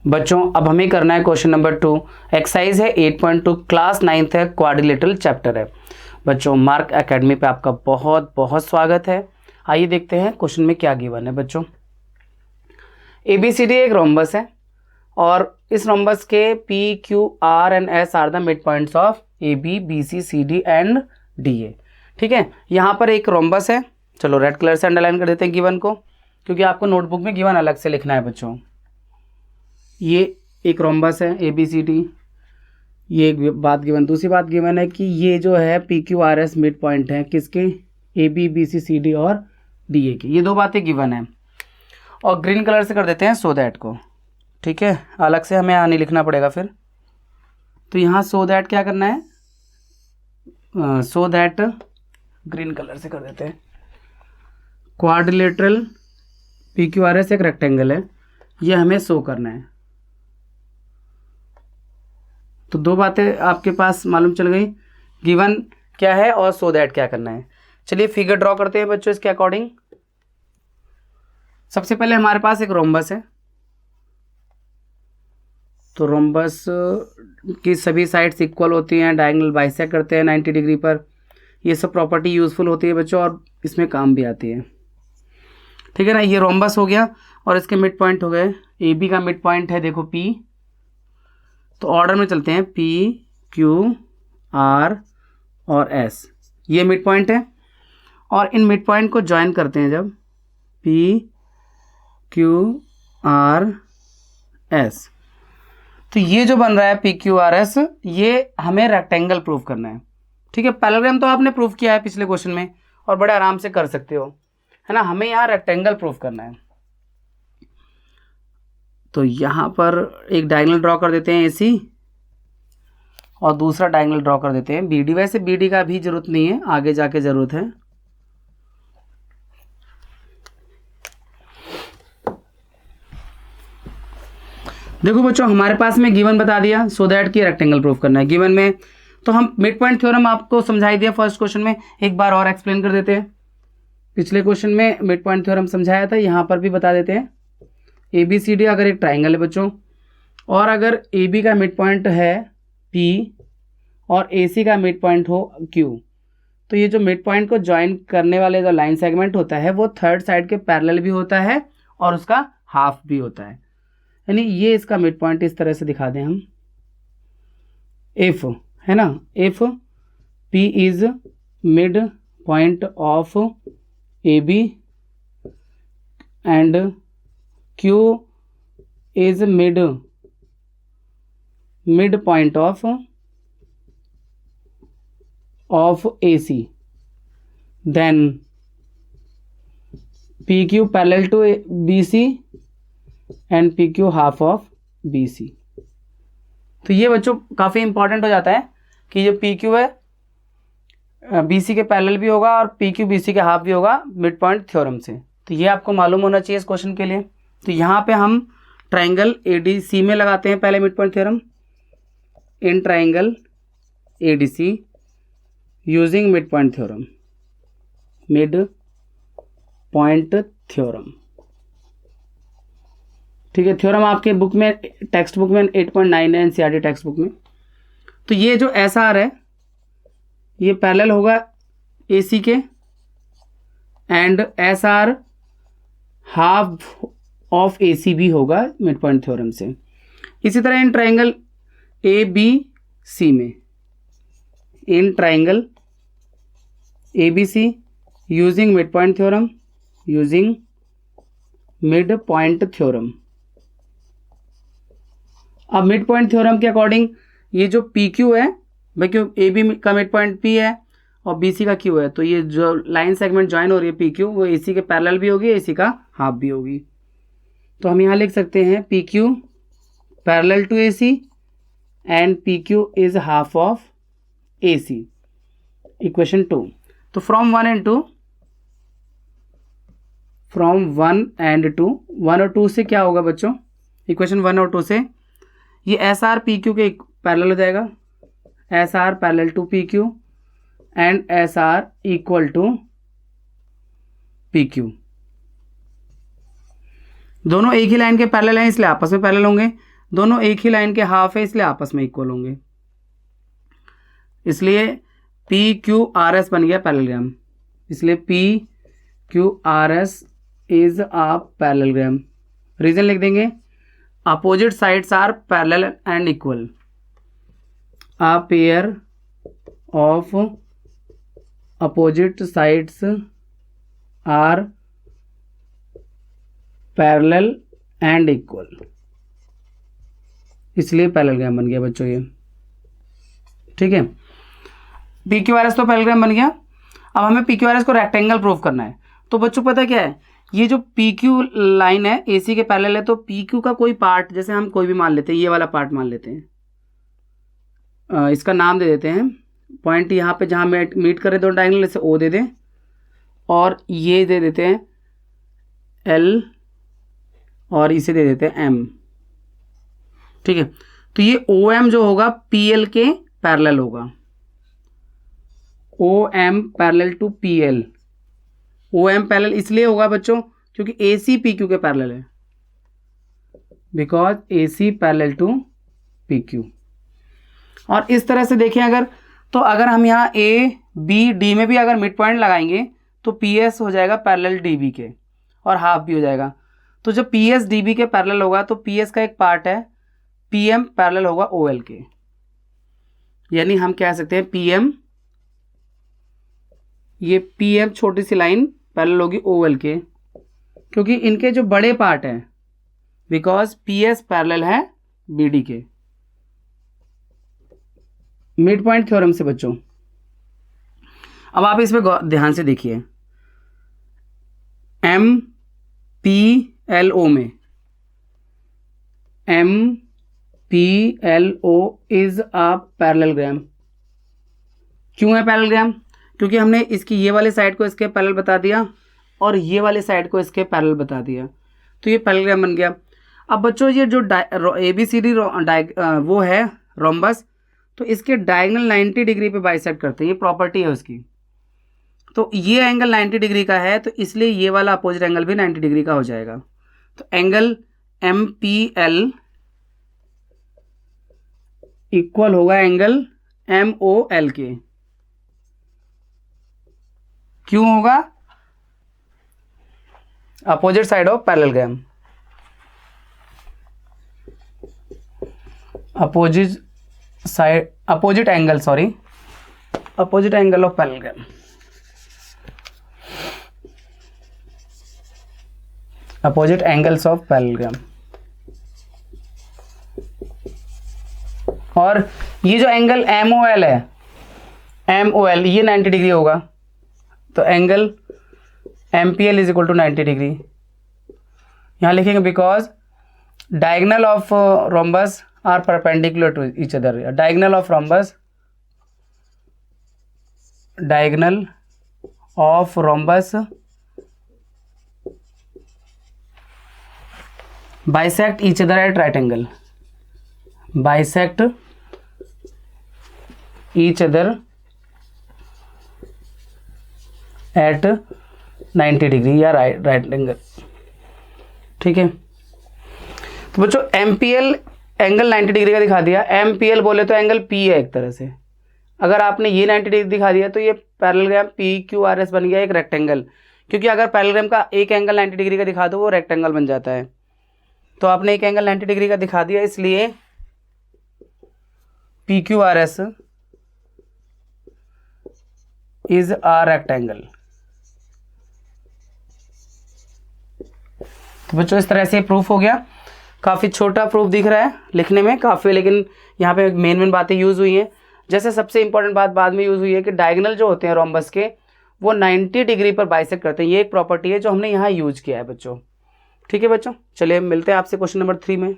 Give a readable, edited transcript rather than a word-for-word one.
बच्चों अब हमें करना है क्वेश्चन नंबर 2। एक्सरसाइज है 8.2, क्लास 9th है, क्वाड्रिलेटरल चैप्टर है। बच्चों मार्क एकेडमी पे आपका बहुत बहुत स्वागत है। आइए देखते हैं क्वेश्चन में क्या गिवन है। बच्चों ABCD एक रोम्बस है और इस रोम्बस के PQR and S are the mid points of AB BC CD and DA। ठीक है, यहाँ पर एक रोम्बस है। चलो रेड कलर से अंडरलाइन कर देते हैं गिवन को, क्योंकि आपको नोटबुक में गिवन अलग से लिखना है। बच्चों ये एक रोम्बस है ABCD, ये एक बात गिवन। दूसरी बात गिवन है कि ये जो है PQRS मिड पॉइंट है किसके, AB BC CD और DA के। ये दो बातें गिवन है और ग्रीन कलर से कर देते हैं सो दैट को। ठीक है, अलग से हमें यहाँ नहीं लिखना पड़ेगा फिर। तो यहाँ सो दैट क्या करना है, सो दैट ग्रीन कलर से कर देते हैं। क्वाड्रिलेटरल PQRS एक रेक्टेंगल है, ये हमें शो करना है। तो दो बातें आपके पास मालूम चल गई, गिवन क्या है और सो दैट क्या करना है। चलिए फिगर ड्रॉ करते हैं बच्चों इसके अकॉर्डिंग। सबसे पहले हमारे पास एक रोम्बस है, तो रोम्बस की सभी साइड्स इक्वल होती हैं, डायगोनल बाइसेक्ट करते हैं 90 डिग्री पर। ये सब प्रॉपर्टी यूजफुल होती है बच्चों और इसमें काम भी आती है। ठीक है ना, ये रोम्बस हो गया और इसके मिड पॉइंट हो गए। AB का मिड पॉइंट है देखो P, तो ऑर्डर में चलते हैं P Q R और S, ये मिड पॉइंट है। और इन मिड पॉइंट को ज्वाइन करते हैं जब P Q R S, तो ये जो बन रहा है PQRS, ये हमें रेक्टेंगल प्रूव करना है। ठीक है, पैरेललोग्राम तो आपने प्रूव किया है पिछले क्वेश्चन में और बड़े आराम से कर सकते हो, है ना। हमें यहाँ रेक्टेंगल प्रूव करना है। तो यहाँ पर एक डायगोनल ड्रॉ कर देते हैं AC और दूसरा डायगोनल ड्रॉ कर देते हैं BD। वैसे BD का भी जरूरत नहीं है, आगे जाके जरूरत है। देखो बच्चों हमारे पास में गिवन बता दिया सो दैट की रेक्टेंगल प्रूफ करना है गिवन में। तो हम मिड पॉइंट थ्योरम आपको समझाई दिया फर्स्ट क्वेश्चन में, एक बार और एक्सप्लेन कर देते हैं। पिछले क्वेश्चन में मिड पॉइंट थ्योरम समझाया था, यहाँ पर भी बता देते हैं। ABCD अगर एक ट्राइंगल है बच्चों और अगर AB का मिड पॉइंट है P और AC का मिड पॉइंट हो Q, तो ये जो मिड पॉइंट को ज्वाइन करने वाले जो लाइन सेगमेंट होता है वो थर्ड साइड के पैरेलल भी होता है और उसका हाफ भी होता है। यानी ये इसका मिड पॉइंट इस तरह से दिखा दें हम, इफ, है ना, if P is mid point of AB and Q is mid point of AC, then PQ parallel to BC and PQ half of BC। तो ये बच्चों काफ़ी इंपॉर्टेंट हो जाता है कि जो PQ है BC के पैरेलल भी होगा और PQ BC के हाफ भी होगा मिड पॉइंट थ्योरम से। तो ये आपको मालूम होना चाहिए इस क्वेश्चन के लिए। तो यहाँ पे हम ट्राइंगल ADC में लगाते हैं पहले mid point theorem. In triangle ADC using mid point theorem, mid point theorem. ठीक है, थ्योरम आपके बुक में, टेक्स्ट बुक में 8.9 है NCERT टेक्स्ट बुक में। तो ये जो SR है ये पैरेलल होगा AC के and SR half of AC भी होगा मिड पॉइंट थ्योरम से। इसी तरह इन ट्राइंगल ABC में, in triangle ABC using mid point theorem, using mid point theorem. अब मिड पॉइंट थ्योरम के अकॉर्डिंग ये जो PQ है भाई, क्यों AB का मिड पॉइंट P है और BC का Q है, तो ये जो लाइन सेगमेंट ज्वाइन हो रही है PQ वो AC के पैरेलल भी होगी, AC का हाफ भी होगी। तो हम यहाँ लिख सकते हैं PQ parallel to AC and PQ is half of AC, equation 2। तो फ्रॉम 1 एंड 2, फ्रॉम 1 एंड 2, 1 और 2 से क्या होगा बच्चों, इक्वेशन 1 और 2 से ये SR PQ के पैरेलल हो जाएगा, SR parallel to PQ and SR equal to PQ। दोनों एक ही लाइन के पैरेलल हैं इसलिए आपस में पैरेलल होंगे। दोनों एक ही लाइन के हाफ है इसलिए आपस में इक्वल होंगे, इसलिए पी क्यू आर एस बन गया पैरेललोग्राम, इसलिए P Q R S is a parallelogram. Reason लिख देंगे, opposite sides are parallel and equal, a pair of opposite sides are parallel and equal, इसलिए पैरेललोग्राम बन गया बच्चों ये। ठीक है, पी क्यू आर एस तो पैरेललोग्राम बन गया। अब हमें पी क्यू आर एस को रेक्टेंगल प्रूव करना है। तो बच्चों पता क्या है, ये जो पी क्यू लाइन है ए सी के पैरेलल है, तो पी क्यू का कोई पार्ट, जैसे हम कोई भी मान लेते हैं, ये वाला पार्ट मान लेते हैं, इसका नाम दे देते हैं, पॉइंट यहाँ पे जहाँ मीट करे दो डायगोनल, इसे ओ दे दें, और ये दे देते हैं एल, और इसे दे देते हैं एम। ठीक है, तो ये ओ एम जो होगा पी एल के पैरेलल होगा, O M parallel to P L. O M parallel इसलिए होगा बच्चों क्योंकि ए सी पी क्यू के पैरेलल है, because A C parallel to P Q. और इस तरह से देखें अगर, तो अगर हम यहाँ ए बी डी में भी अगर मिड पॉइंट लगाएंगे तो पी एस हो जाएगा पैरेलल डी बी के, और हाफ भी हो जाएगा। तो जब पी एस डी बी के पैरेलल होगा तो पी एस का एक पार्ट है पी एम पैरेलल होगा ओ एल के, यानी हम कह सकते हैं पी एम, ये पी एम छोटी सी लाइन पैरेलल होगी ओ एल के, क्योंकि इनके जो बड़े पार्ट हैं, बिकॉज पी एस पैरेलल है बी डी के। मिड पॉइंट थ्योरम से बच्चों, अब आप इसमें ध्यान से देखिए, एम पी एल ओ में M P L O is a parallelogram. क्यों है पैरेललोग्राम? क्योंकि हमने इसकी ये वाले साइड को इसके पैरेलल बता दिया और ये वाले साइड को इसके पैरेलल बता दिया, तो ये पैरेललोग्राम बन गया। अब बच्चों ये जो ए बी सी डी वो है रोम्बस, तो इसके डायगोनल 90 डिग्री पे बाइसेक्ट करते हैं, ये प्रॉपर्टी है उसकी। तो ये एंगल 90 डिग्री का है, तो इसलिए ये वाला अपोजिट एंगल भी 90 डिग्री का हो जाएगा। तो angle M P L equal होगा एंगल एम ओ एल के। क्यों होगा? Opposite side of parallelogram, opposite angle of parallelogram, opposite angles of parallelogram. और ये जो एंगल एम ओ एल है, एम ओ एल, ये 90 डिग्री होगा, तो angle M P L is equal to 90 degree. यहाँ लिखेंगे because diagonal of rhombus are perpendicular to each other. Diagonal of rhombus bisect each other at right angle, bisect each other at 90 degree या right angle. ठीक है, तो बच्चों M P L angle 90 degree का दिखा दिया। एम पी एल बोले तो एंगल पी है एक तरह से, अगर आपने ये 90 डिग्री दिखा दिया तो ये parallelogram P Q R S बन गया एक रेक्टेंगल, क्योंकि अगर पैरेललोग्राम का एक एंगल 90 डिग्री का दिखा दो वो रेक्टेंगल बन जाता है। तो आपने एक एंगल 90 डिग्री का दिखा दिया, इसलिए P Q R S is a rectangle. तो बच्चों इस तरह से प्रूफ हो गया। काफ़ी छोटा प्रूफ दिख रहा है लिखने में काफ़ी, लेकिन यहाँ पे मेन बातें यूज़ हुई हैं। जैसे सबसे इंपॉर्टेंट बात बाद में यूज़ हुई है कि डायगोनल जो होते हैं रोम्बस के वो 90 डिग्री पर बाइसेक्ट करते हैं। ये एक प्रॉपर्टी है जो हमने यहाँ यूज किया है बच्चों। ठीक है बच्चों, चलिए मिलते हैं आपसे क्वेश्चन नंबर 3 में।